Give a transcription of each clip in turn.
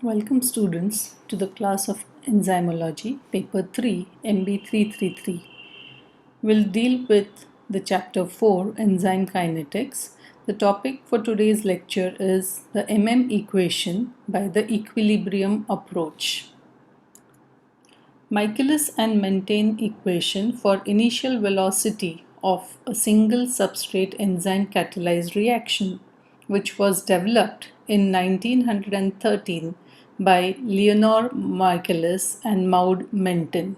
Welcome students to the class of Enzymology, paper 3, MB 333. We'll deal with the chapter 4, Enzyme Kinetics. The topic for today's lecture is the equation by the equilibrium approach. Michaelis and Mentane equation for initial velocity of a single substrate enzyme catalyzed reaction, which was developed in 1913 by Leonor Michaelis and Maud Mentane.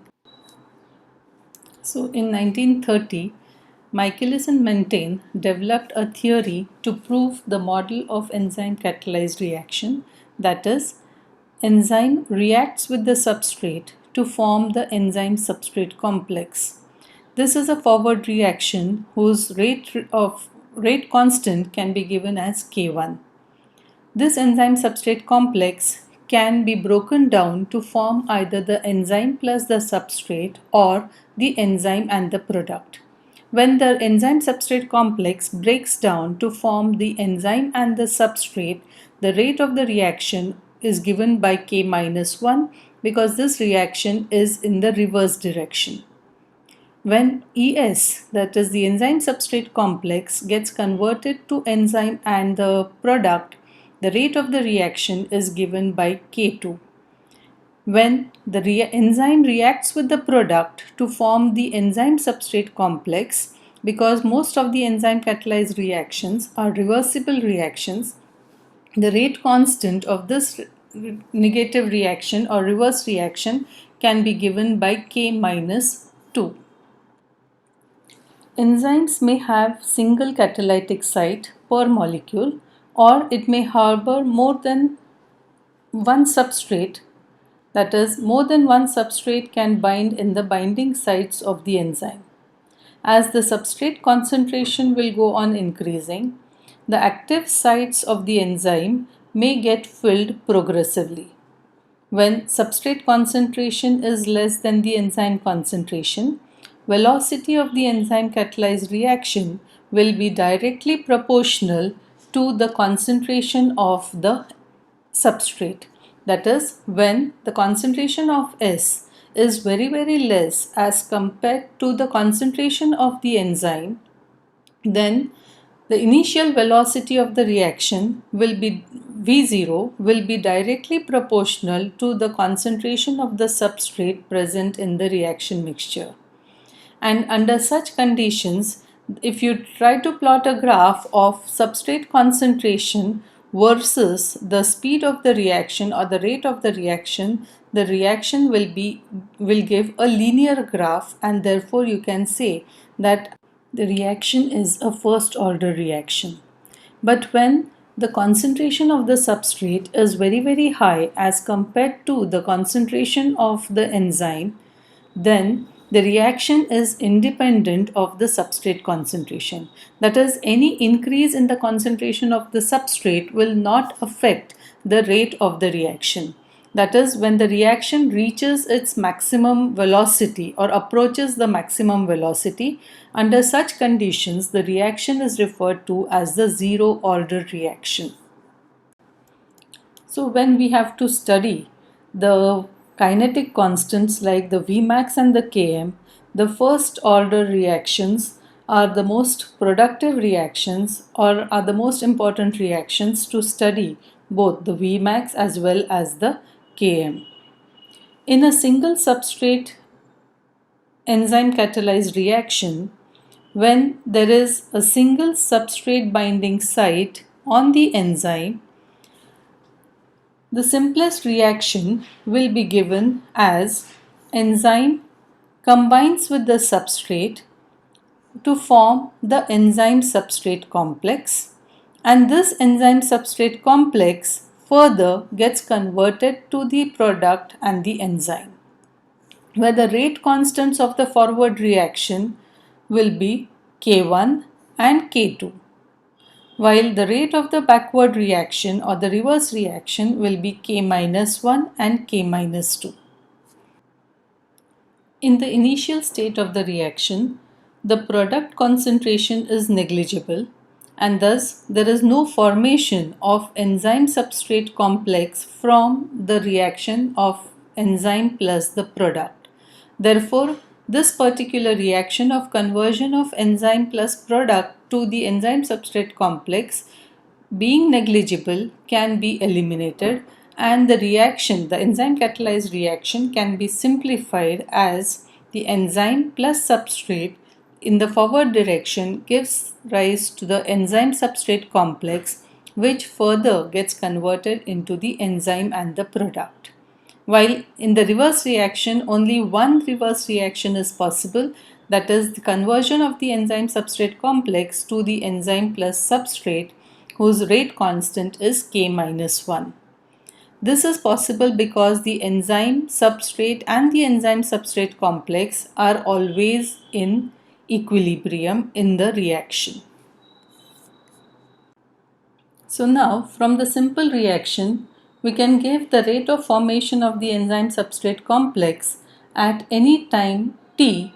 So in 1930, Michaelis and Mentane developed a theory to prove the model of enzyme catalyzed reaction, that is, enzyme reacts with the substrate to form the enzyme substrate complex. This is a forward reaction whose rate constant can be given as K1. This enzyme substrate complex can be broken down to form either the enzyme plus the substrate or the enzyme and the product. When the enzyme substrate complex breaks down to form the enzyme and the substrate, the rate of the reaction is given by K minus 1 because this reaction is in the reverse direction. When ES, that is the enzyme substrate complex, gets converted to enzyme and the product, the rate of the reaction is given by K2. When the enzyme reacts with the product to form the enzyme substrate complex, because most of the enzyme catalyzed reactions are reversible reactions, the rate constant of this negative reaction or reverse reaction can be given by K minus 2. Enzymes may have single catalytic site per molecule, or it may harbor more than one substrate, that is, more than one substrate can bind in the binding sites of the enzyme. As the substrate concentration will go on increasing, the active sites of the enzyme may get filled progressively. When substrate concentration is less than the enzyme concentration, velocity of the enzyme catalyzed reaction will be directly proportional to the concentration of the substrate. That is, when the concentration of S is very less as compared to the concentration of the enzyme, then the initial velocity of the reaction will be V0 will be directly proportional to the concentration of the substrate present in the reaction mixture. And under such conditions, if you try to plot a graph of substrate concentration versus the speed of the reaction or the rate of the reaction will give a linear graph, and therefore you can say that the reaction is a first order reaction. But when the concentration of the substrate is very high as compared to the concentration of the enzyme, then the reaction is independent of the substrate concentration. That is, any increase in the concentration of the substrate will not affect the rate of the reaction. That is, when the reaction reaches its maximum velocity or approaches the maximum velocity, under such conditions, the reaction is referred to as the zero order reaction. So when we have to study the kinetic constants like the Vmax and the Km, the first order reactions are the most productive reactions or are the most important reactions to study both the Vmax as well as the Km. In a single substrate enzyme catalyzed reaction, when there is a single substrate binding site on the enzyme, the simplest reaction will be given as enzyme combines with the substrate to form the enzyme substrate complex, and this enzyme substrate complex further gets converted to the product and the enzyme, where the rate constants of the forward reaction will be K1 and K2, while the rate of the backward reaction or the reverse reaction will be K minus 1 and K minus 2. In the initial state of the reaction, the product concentration is negligible and thus there is no formation of enzyme substrate complex from the reaction of enzyme plus the product. Therefore, this particular reaction of conversion of enzyme plus product to the enzyme substrate complex being negligible can be eliminated, and the enzyme catalyzed reaction can be simplified as the enzyme plus substrate in the forward direction gives rise to the enzyme substrate complex, which further gets converted into the enzyme and the product. While in the reverse reaction, only one reverse reaction is possible, that is the conversion of the enzyme substrate complex to the enzyme plus substrate, whose rate constant is K minus 1. This is possible because the enzyme substrate and the enzyme substrate complex are always in equilibrium in the reaction. So now, from the simple reaction, we can give the rate of formation of the enzyme substrate complex at any time t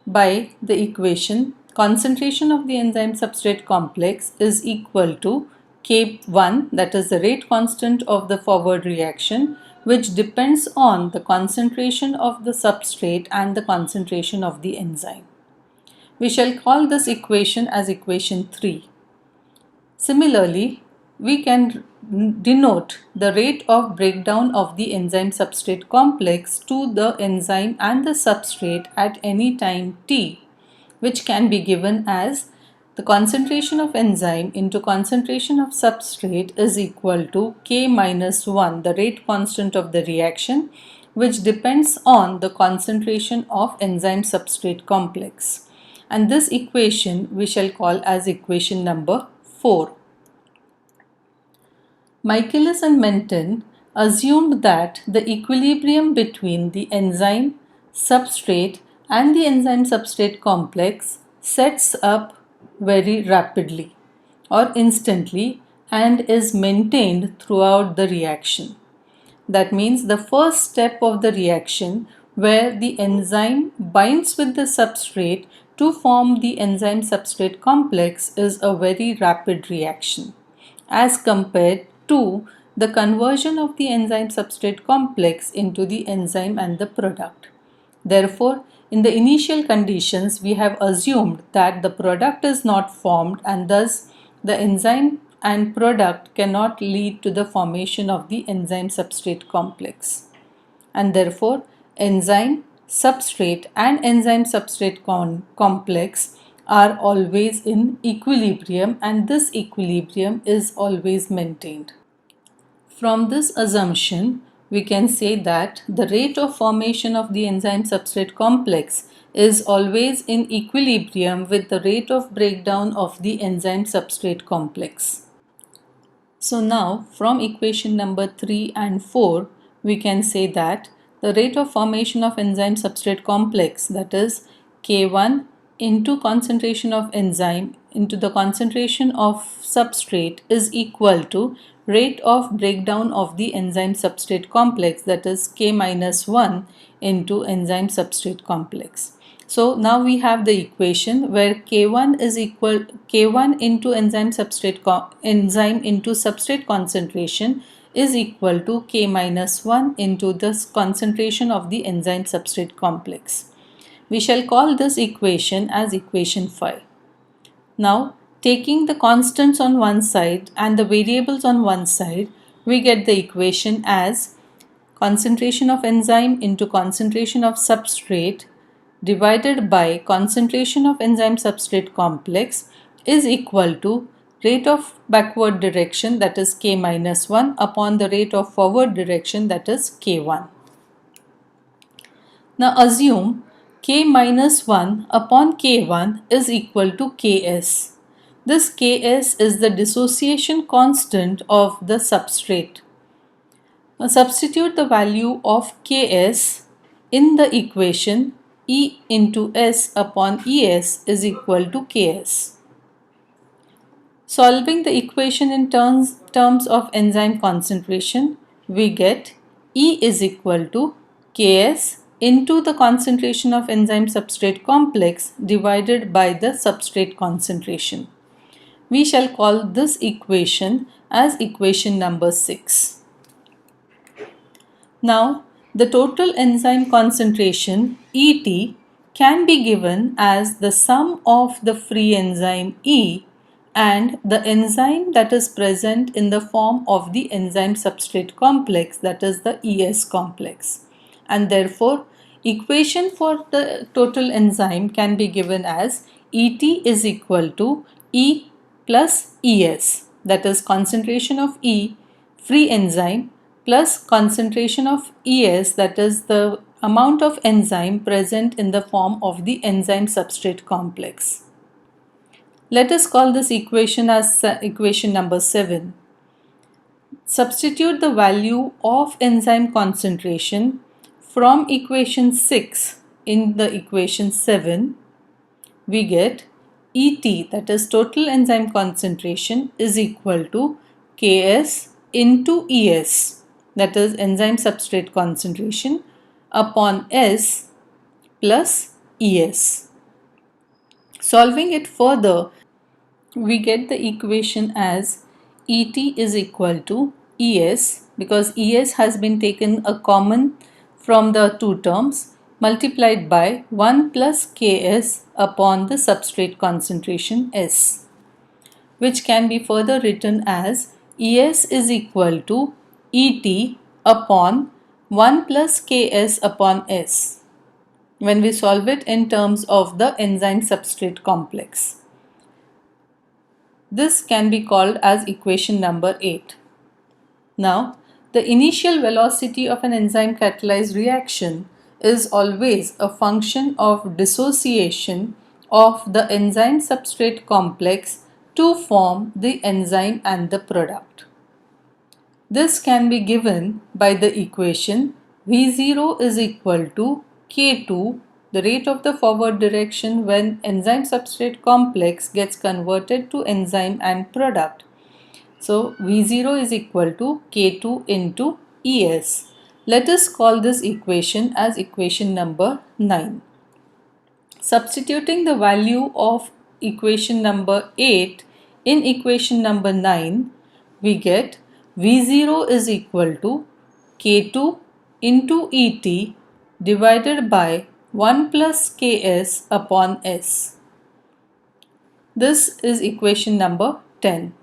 by the equation concentration of the enzyme substrate complex is equal to K1, that is the rate constant of the forward reaction, which depends on the concentration of the substrate and the concentration of the enzyme. We shall call this equation as equation 3. Similarly, we can denote the rate of breakdown of the enzyme substrate complex to the enzyme and the substrate at any time t, which can be given as the concentration of enzyme into concentration of substrate is equal to K minus 1, the rate constant of the reaction, which depends on the concentration of enzyme substrate complex. And this equation we shall call as equation number 4. Michaelis and Menton assumed that the equilibrium between the enzyme, substrate and the enzyme substrate complex sets up very rapidly or instantly and is maintained throughout the reaction. That means the first step of the reaction, where the enzyme binds with the substrate to form the enzyme substrate complex, is a very rapid reaction as compared to the conversion of the enzyme substrate complex into the enzyme and the product. Therefore, in the initial conditions, we have assumed that the product is not formed, and thus the enzyme and product cannot lead to the formation of the enzyme substrate complex. And therefore, enzyme, substrate and enzyme substrate complex are always in equilibrium, and this equilibrium is always maintained. From this assumption, we can say that the rate of formation of the enzyme substrate complex is always in equilibrium with the rate of breakdown of the enzyme substrate complex. So now, from equation number 3 and 4, we can say that the rate of formation of enzyme substrate complex, that is K1 into concentration of enzyme into the concentration of substrate, is equal to rate of breakdown of the enzyme substrate complex, that is K minus 1 into enzyme substrate complex. So now we have the equation where K1 is equal K1 into enzyme into substrate concentration is equal to K minus 1 into the concentration of the enzyme substrate complex. We shall call this equation as equation 5. Now, taking the constants on one side and the variables on one side, we get the equation as concentration of enzyme into concentration of substrate divided by concentration of enzyme substrate complex is equal to rate of backward direction, that is K minus 1, upon the rate of forward direction, that is K1. Now assume K minus 1 upon K1 is equal to Ks. This Ks is the dissociation constant of the substrate. Now substitute the value of Ks in the equation. E into S upon Es is equal to Ks. Solving the equation in terms of enzyme concentration, we get E is equal to Ks into the concentration of enzyme substrate complex divided by the substrate concentration. we shall call this equation as equation number 6. Now, the total enzyme concentration ET can be given as the sum of the free enzyme E and the enzyme that is present in the form of the enzyme substrate complex, that is the ES complex. And therefore, equation for the total enzyme can be given as ET is equal to E plus ES, that is concentration of E, free enzyme, plus concentration of ES, that is the amount of enzyme present in the form of the enzyme substrate complex. Let us call this equation as equation number 7. Substitute the value of enzyme concentration from equation 6 in the equation 7. We get ET, that is total enzyme concentration, is equal to Ks into ES, that is enzyme substrate concentration, upon S plus ES. Solving it further, we get the equation as ET is equal to ES, because ES has been taken a common from the two terms, multiplied by 1 plus Ks upon the substrate concentration S, which can be further written as ES is equal to ET upon 1 plus Ks upon S when we solve it in terms of the enzyme substrate complex. This can be called as equation number 8. Now, the initial velocity of an enzyme catalyzed reaction is always a function of dissociation of the enzyme substrate complex to form the enzyme and the product. This can be given by the equation V0 is equal to K2, the rate of the forward direction when enzyme substrate complex gets converted to enzyme and product. So V0 is equal to K2 into ES. Let us call this equation as equation number 9. Substituting the value of equation number 8 in equation number 9, we get V0 is equal to K2 into ET divided by 1 plus Ks upon S. This is equation number 10.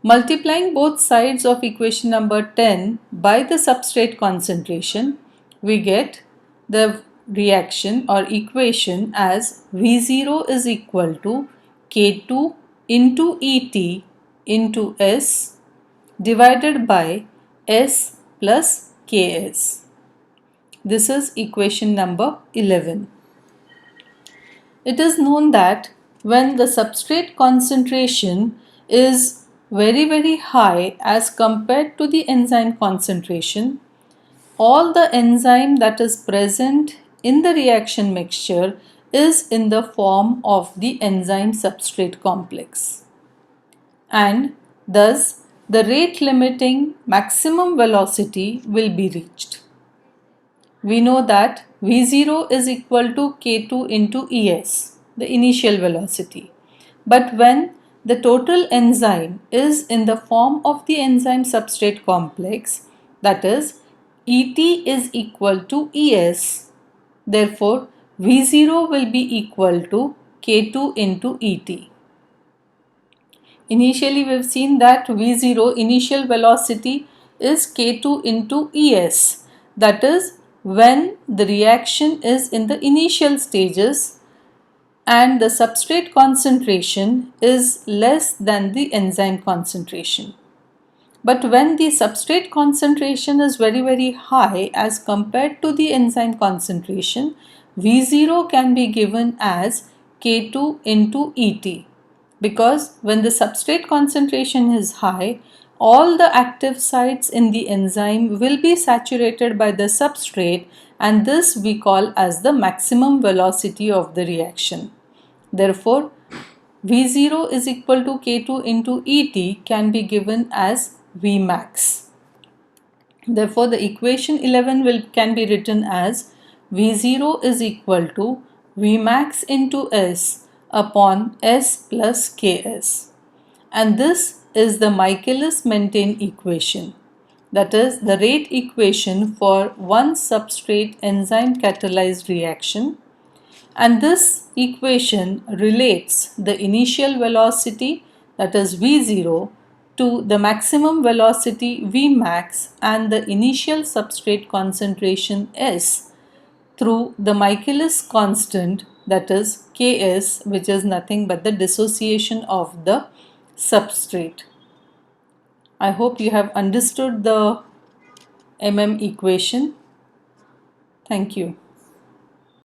Multiplying both sides of equation number 10 by the substrate concentration, we get the reaction or equation as V0 is equal to K2 into ET into S divided by S plus Ks. This is equation number 11. It is known that when the substrate concentration is very high as compared to the enzyme concentration, all the enzyme that is present in the reaction mixture is in the form of the enzyme substrate complex, and thus the rate limiting maximum velocity will be reached. We know that V0 is equal to K2 into ES, the initial velocity. But when the total enzyme is in the form of the enzyme substrate complex, that is ET is equal to ES, therefore V0 will be equal to K2 into ET. Initially we have seen that V0 initial velocity is K2 into ES, that is when the reaction is in the initial stages and the substrate concentration is less than the enzyme concentration. But when the substrate concentration is very high as compared to the enzyme concentration, V0 can be given as K2 into ET, because when the substrate concentration is high, all the active sites in the enzyme will be saturated by the substrate, and this we call as the maximum velocity of the reaction. Therefore, V0 is equal to K2 into ET can be given as Vmax. Therefore, the equation 11 can be written as V0 is equal to Vmax into S upon S plus Ks. and this is the Michaelis-Menten equation, that is the rate equation for one substrate enzyme catalyzed reaction, and this equation relates the initial velocity, that is V0, to the maximum velocity Vmax and the initial substrate concentration S through the Michaelis constant, that is Ks, which is nothing but the dissociation of the substrate. I hope you have understood the MM equation. Thank you.